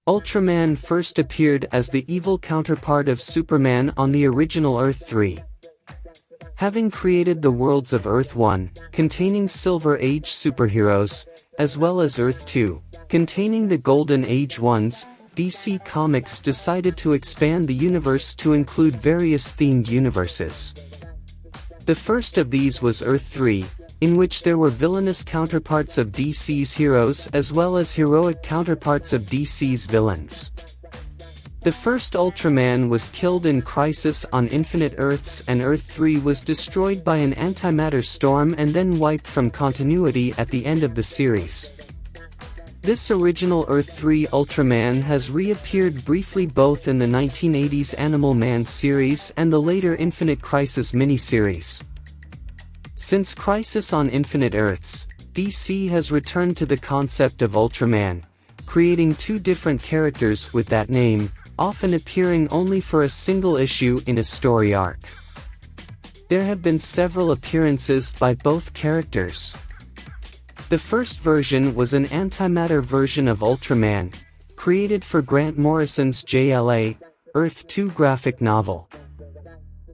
Ultraman first appeared as the evil counterpart of Superman on the original Earth 3. Having created the worlds of Earth 1, containing Silver Age superheroes, as well as Earth 2, containing the Golden Age ones, DC Comics decided to expand the universe to include various themed universes. The first of these was Earth 3, in which there were villainous counterparts of DC's heroes as well as heroic counterparts of DC's villains. The first Ultraman was killed in Crisis on Infinite Earths, and Earth 3 was destroyed by an antimatter storm and then wiped from continuity at the end of the series. This original Earth 3 Ultraman has reappeared briefly both in the 1980s Animal Man series and the later Infinite Crisis miniseries. Since Crisis on Infinite Earths, DC has returned to the concept of Ultraman, creating two different characters with that name, often appearing only for a single issue in a story arc. There have been several appearances by both characters. The first version was an antimatter version of Ultraman, created for Grant Morrison's JLA, Earth 2 graphic novel.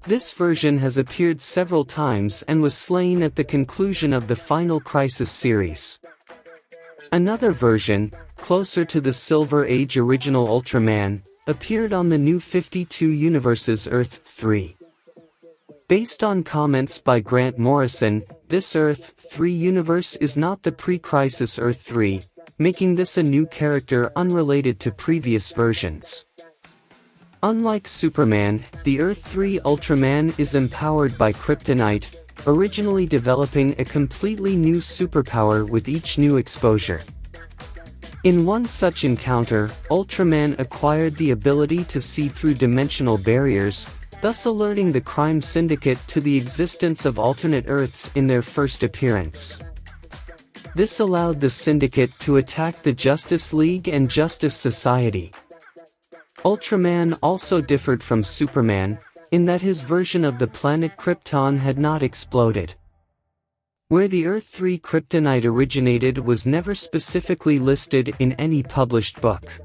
This version has appeared several times and was slain at the conclusion of the final Crisis series. Another version, closer to the Silver Age original Ultraman, appeared on the New 52 Universe's Earth 3. Based on comments by Grant Morrison, this Earth 3 universe is not the pre-Crisis Earth 3, making this a new character unrelated to previous versions. Unlike Superman, the Earth 3 Ultraman is empowered by kryptonite, originally developing a completely new superpower with each new exposure. In one such encounter, Ultraman acquired the ability to see through dimensional barriers, thus alerting the crime syndicate to the existence of alternate Earths in their first appearance. This allowed the syndicate to attack the Justice League and Justice Society. Ultraman also differed from Superman, in that his version of the planet Krypton had not exploded. Where the Earth 3 kryptonite originated was never specifically listed in any published book.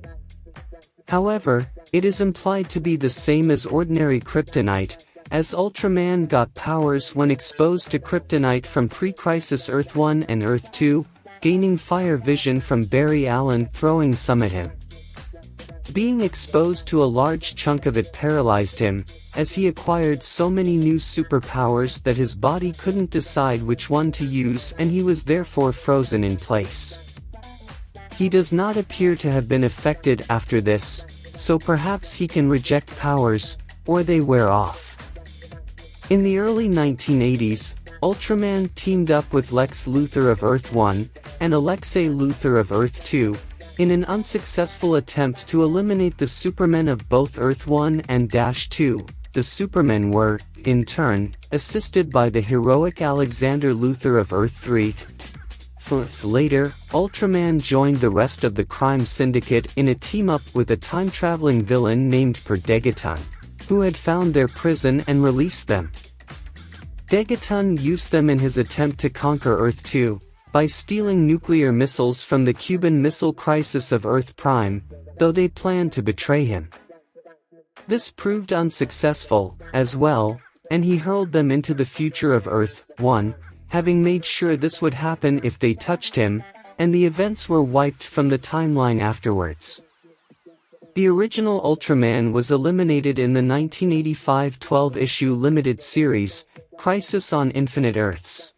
However, it is implied to be the same as ordinary kryptonite, as Ultraman got powers when exposed to kryptonite from pre-Crisis Earth 1 and Earth 2, gaining fire vision from Barry Allen throwing some at him. Being exposed to a large chunk of it paralyzed him, as he acquired so many new superpowers that his body couldn't decide which one to use, and he was therefore frozen in place. He does not appear to have been affected after this, so perhaps he can reject powers, or they wear off. In the early 1980s, Ultraman teamed up with Lex Luthor of Earth 1, and Alexei Luthor of Earth 2, in an unsuccessful attempt to eliminate the Supermen of both Earth 1 and -2. The Supermen were, in turn, assisted by the heroic Alexander Luthor of Earth 3. Later, Ultraman joined the rest of the crime syndicate in a team-up with a time-traveling villain named Degaton, who had found their prison and released them. Degaton used them in his attempt to conquer Earth 2, by stealing nuclear missiles from the Cuban Missile Crisis of Earth Prime, though they planned to betray him. This proved unsuccessful, as well, and he hurled them into the future of Earth 1, having made sure this would happen if they touched him, and the events were wiped from the timeline afterwards. The original Ultraman was eliminated in the 1985 12-issue limited series, Crisis on Infinite Earths.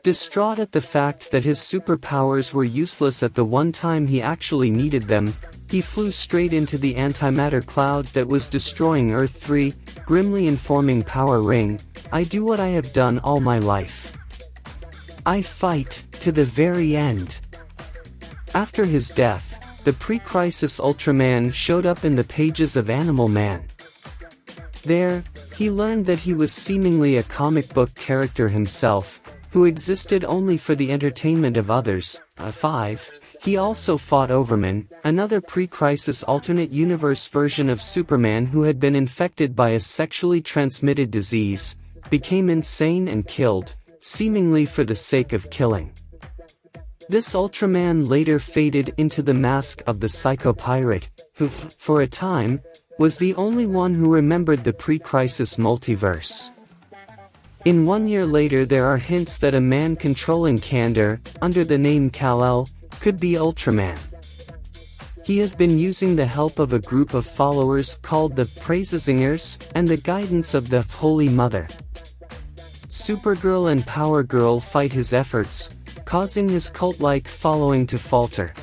Distraught at the fact that his superpowers were useless at the one time he actually needed them, he flew straight into the antimatter cloud that was destroying Earth 3, grimly informing Power Ring, "I do what I have done all my life. I fight, to the very end." After his death, the pre-Crisis Ultraman showed up in the pages of Animal Man. There, he learned that he was seemingly a comic book character himself, who existed only for the entertainment of others. 5. He also fought Overman, another pre-Crisis alternate universe version of Superman who had been infected by a sexually transmitted disease, became insane and killed, seemingly for the sake of killing. This Ultraman later faded into the mask of the psycho-pirate, who, for a time, was the only one who remembered the pre-crisis multiverse. In 1 year later there are hints that a man controlling Kandor, under the name Kal-El, could be Ultraman. He has been using the help of a group of followers called the Praisesingers, and the guidance of the Holy Mother. Supergirl and Power Girl fight his efforts, causing his cult-like following to falter.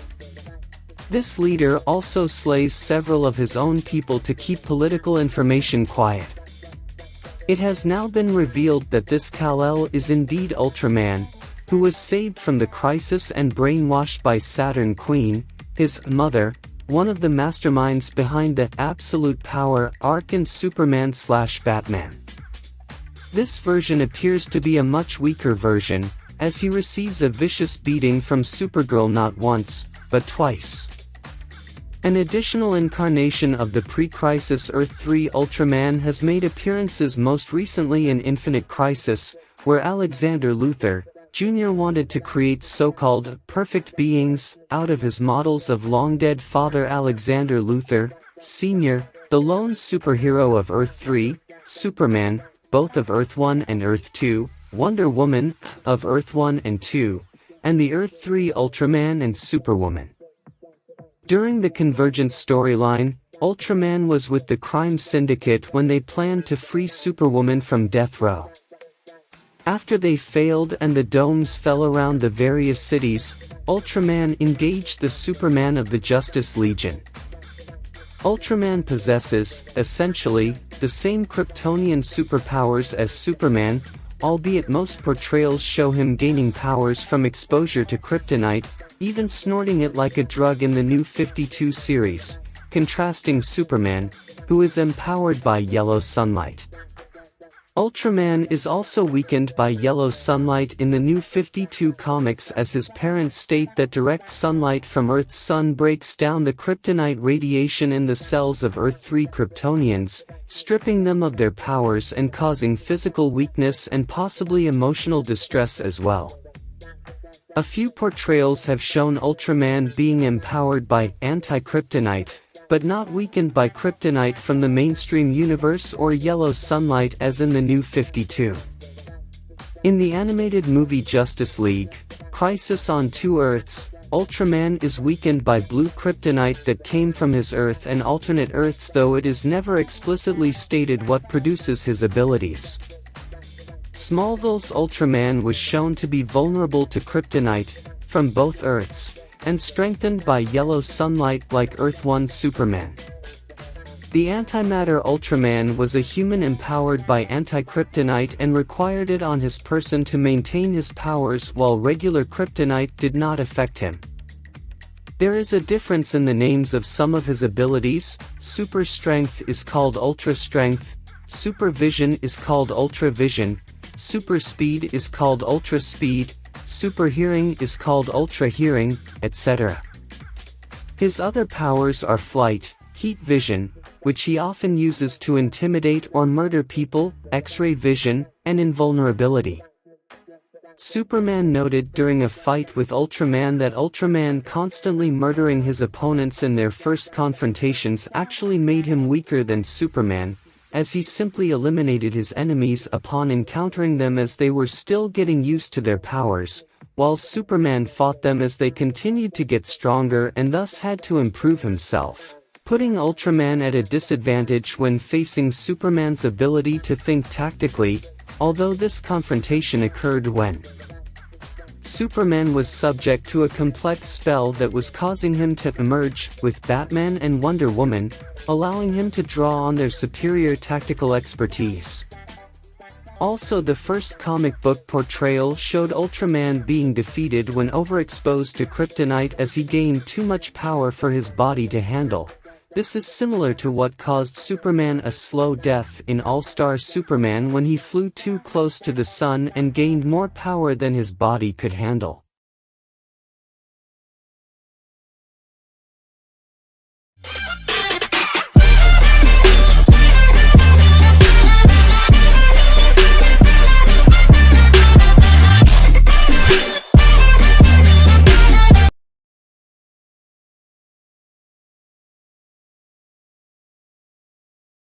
This leader also slays several of his own people to keep political information quiet. It has now been revealed that this Kal-El is indeed Ultraman, who was saved from the crisis and brainwashed by Saturn Queen, his mother, one of the masterminds behind the Absolute Power arc in Superman/Batman. This version appears to be a much weaker version, as he receives a vicious beating from Supergirl not once, but twice. An additional incarnation of the pre-crisis Earth 3 Ultraman has made appearances most recently in Infinite Crisis, where Alexander Luthor, Jr. wanted to create so-called perfect beings out of his models of long-dead father Alexander Luthor, Sr., the lone superhero of Earth 3, Superman, both of Earth 1 and Earth 2, Wonder Woman, of Earth 1 and 2, and the Earth 3 Ultraman and Superwoman. During the Convergence storyline, Ultraman was with the crime syndicate when they planned to free Superwoman from death row. After they failed and the domes fell around the various cities, Ultraman engaged the Superman of the Justice Legion. Ultraman possesses, essentially, the same Kryptonian superpowers as Superman, albeit most portrayals show him gaining powers from exposure to kryptonite, even snorting it like a drug in the New 52 series, contrasting Superman, who is empowered by yellow sunlight. Ultraman is also weakened by yellow sunlight in the New 52 comics, as his parents state that direct sunlight from Earth's sun breaks down the kryptonite radiation in the cells of Earth 3 Kryptonians, stripping them of their powers and causing physical weakness and possibly emotional distress as well. A few portrayals have shown Ultraman being empowered by anti-kryptonite, but not weakened by kryptonite from the mainstream universe or yellow sunlight as in the New 52. In the animated movie Justice League, Crisis on Two Earths, Ultraman is weakened by blue kryptonite that came from his Earth and alternate Earths, though it is never explicitly stated what produces his abilities. Smallville's Ultraman was shown to be vulnerable to kryptonite, from both Earths, and strengthened by yellow sunlight like Earth 1 Superman. The antimatter Ultraman was a human empowered by anti-kryptonite and required it on his person to maintain his powers, while regular kryptonite did not affect him. There is a difference in the names of some of his abilities. Super strength is called Ultra Strength, super vision is called Ultra Vision, super speed is called Ultra Speed, super hearing is called Ultra Hearing, etc. His other powers are flight, heat vision, which he often uses to intimidate or murder people, X-ray vision, and invulnerability. Superman noted during a fight with Ultraman that Ultraman constantly murdering his opponents in their first confrontations actually made him weaker than Superman, as he simply eliminated his enemies upon encountering them as they were still getting used to their powers, while Superman fought them as they continued to get stronger and thus had to improve himself, putting Ultraman at a disadvantage when facing Superman's ability to think tactically, although this confrontation occurred when Superman was subject to a complex spell that was causing him to emerge with Batman and Wonder Woman, allowing him to draw on their superior tactical expertise. Also, the first comic book portrayal showed Ultraman being defeated when overexposed to kryptonite as he gained too much power for his body to handle. This is similar to what caused Superman a slow death in All-Star Superman when he flew too close to the sun and gained more power than his body could handle.